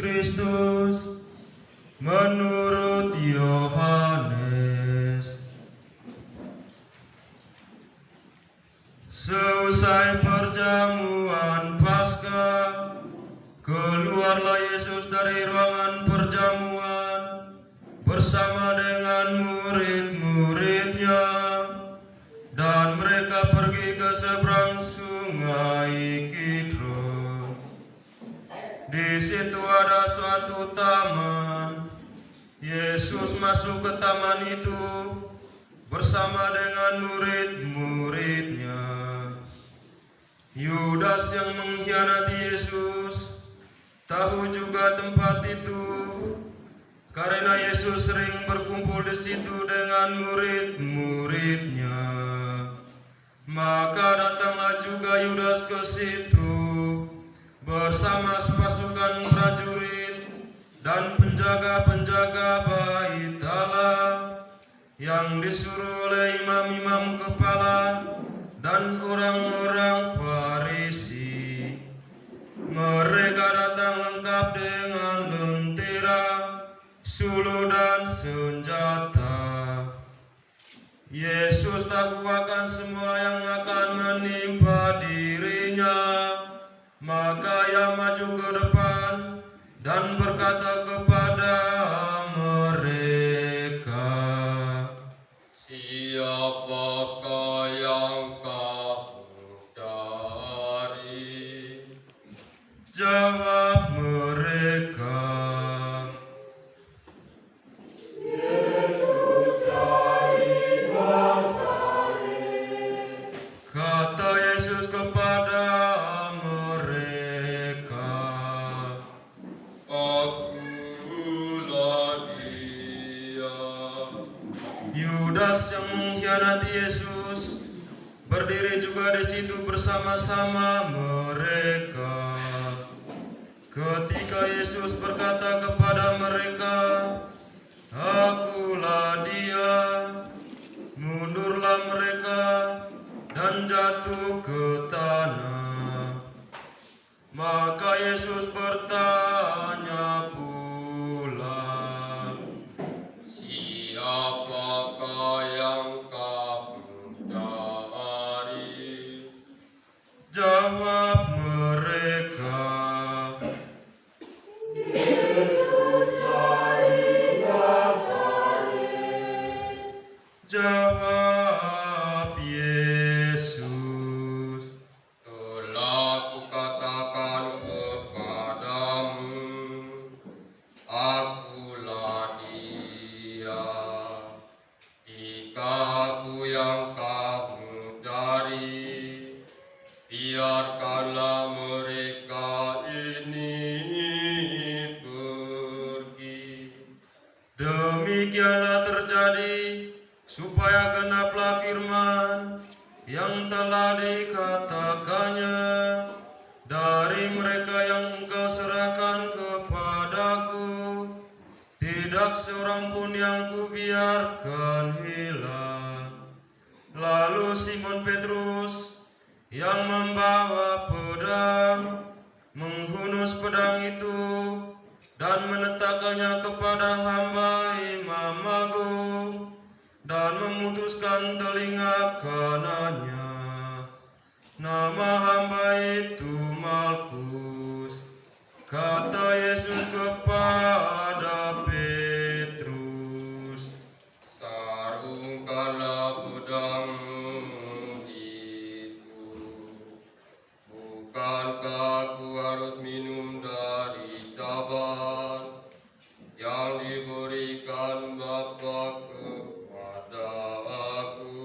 Kristus menurut Yohanes. Seusai perjamuan Paskah, keluarlah Yesus dari ruangan perjamuan bersama dengan murid-muridnya, dan mereka pergi ke seberang sungai Kidron. Di situ ada suatu taman. Yesus masuk ke taman itu bersama dengan murid-muridnya. Yudas yang mengkhianati Yesus tahu juga tempat itu, karena Yesus sering berkumpul di situ dengan murid-muridnya. Maka datanglah juga Yudas ke situ bersama sepasukan prajurit dan penjaga-penjaga bait Allah yang disuruh oleh imam-imam kepala dan orang-orang Farisi. Mereka datang lengkap dengan lentera, suluh dan senjata. Yesus tahu akan semua yang akan menimpa dirinya, maka ia maju ke depan dan berkata kepada mereka, "Siapakah yang kamu cari?" Jawab mereka, "Yesus dari Nazaret." kata Yesus kepada mereka, "Akulah Dia." Yudas yang mengkhianati Yesus berdiri juga di situ bersama-sama mereka. Ketika Yesus berkata kepada mereka, "Akulah Dia," mundurlah mereka dan jatuh ke tanah. Maka Yesus bertanya pula, "Siapakah yang kamu cari?" jawab mereka, "Yesus dari Nazaret." jawab Yesus, "Telah kukatakan kepadamu, akulah Dia. Jika Aku yang kamu cari, biarkanlah mereka ini pergi." Demikianlah terjadi supaya genaplah firman yang telah dikatakannya, "Dari mereka yang Engkau serahkan kepadaku, tidak seorang pun yang kubiarkan hilang." Lalu Simon Petrus yang membawa pedang menghunus pedang itu dan meletakkannya kepada hamba imam agung dan memutuskan telinga kanannya. Nama hamba itu Malkus. Kata Yesus kepada Petrus, "Sarungkanlah pedangmu itu. Bukankah Aku harus minum dari caban yang diberikan Bapa kepada Aku?"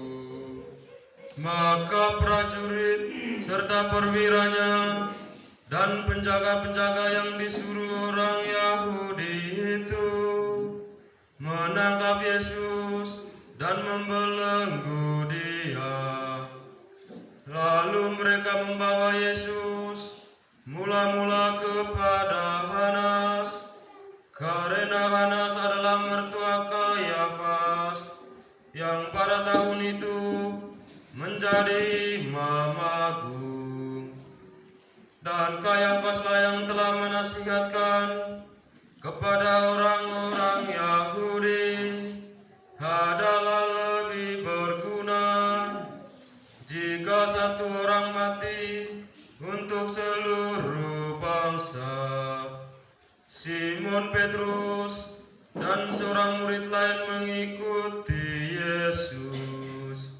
Maka prajurit serta perwiranya dan penjaga-penjaga yang disuruh orang Yahudi itu menangkap Yesus dan membelenggu Dia. Lalu mereka membawa Yesus mula-mula kepada Hanas, karena Hanas adalah mertua Kayafas yang pada tahun itu menjadi imam agung. Dan Kayafaslah yang telah menasihatkan kepada orang-orang Yahudi adalah lebih berguna jika satu orang mati untuk seluruh bangsa. Simon Petrus dan seorang murid lain mengikuti Yesus.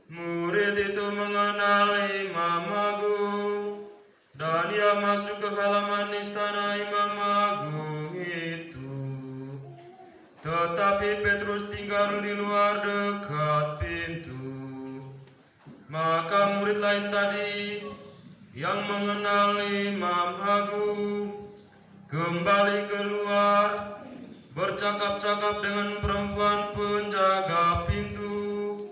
Murid itu mengenal Imam Agung, dan ia masuk ke halaman istana Imam Agung itu. Tetapi Petrus tinggal di luar dekat pintu. Maka murid lain tadi yang mengenal Imam Agung kembali keluar, bercakap-cakap dengan perempuan penjaga pintu,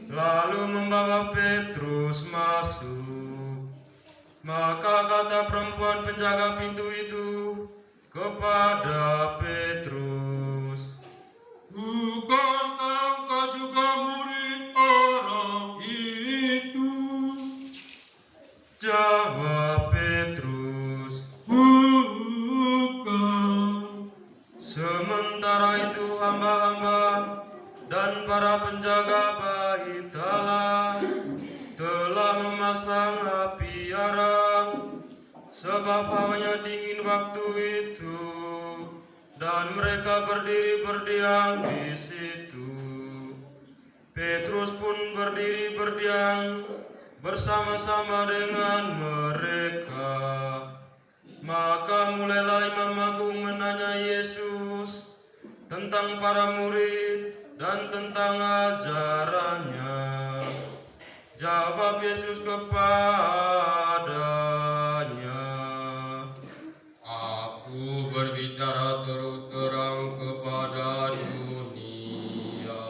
lalu membawa Petrus masuk. Maka kata perempuan penjaga pintu itu kepada Petrus, Bukankah engkau juga murid orang itu? Jawab Petrus, Bukan. sementara itu hamba-hamba dan para penjaga bait Allah telah memasang api arang, sebab hawanya dingin waktu itu, dan mereka berdiri berdiam di situ. Petrus pun berdiri berdiam bersama-sama dengan mereka. Maka mulailah Imam Agung menanya Yesus tentang para murid dan tentang ajarannya. Jawab Yesus kepadanya, Aku berbicara terus terang kepada dunia.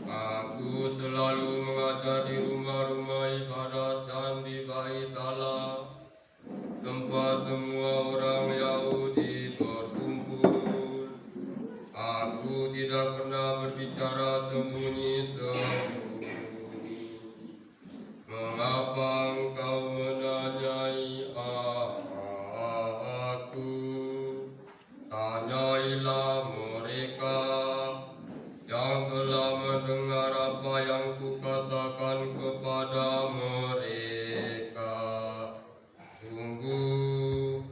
Aku selalu mengajar di rumah-rumah ibadat dan di bait Allah, tempat semua orang Yahudi berkumpul. Aku tidak pernah berbicara sembunyi-sembunyi. Mengapa engkau menanyai aku? Tanyailah mereka yang telah mendengar apa yang kukatakan kepada mereka. Sungguh,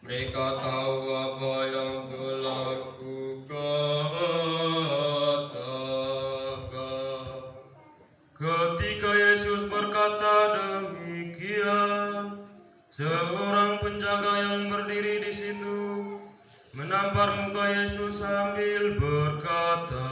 mereka tahu apa yang telah kukatakan. ketika Yesus berkata demikian, seorang penjaga yang berdiri di situ menampar muka Yesus sambil berkata,